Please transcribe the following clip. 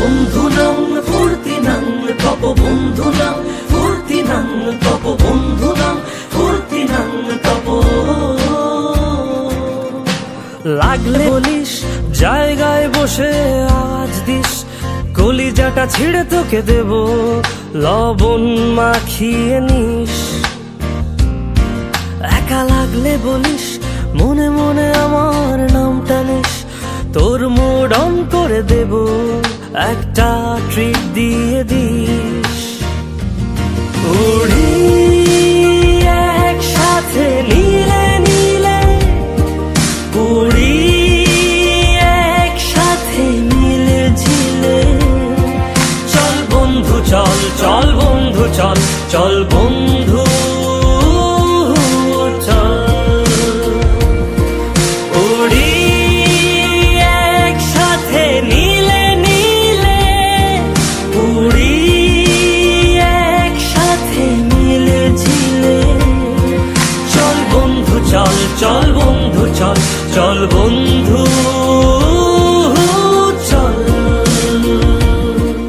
বন্ধু নাম ফুর্তি নাম তপ বন্ধু নাম ফুর্তি নাম তপ বন্ধু নাম ফুর্তি নাম তপ। লাগলে বলিস জায়গায় বসে আওয়াজ দিস, কলিজাটা ছিঁড়ে তোকে দেব লবণ মাখিয়ে নিস। একা লাগলে বলিস মনে মনে আমার নামটা নিস, তোর মুড অন করে দেব একটা ট্রিট দিয়ে দিস। উড়ি একসাথে নীলে নীলে, উড়ি একসাথে মিলে ঝিলে। চল বন্ধু চল, চল বন্ধু চল, চল বন্ধু চল। উড়ি একসাথে নীলে নীলে, উড়ি একসাথে মিলে ঝিলে। চল বন্ধু চল, চল বন্ধু চল, চল বন্ধু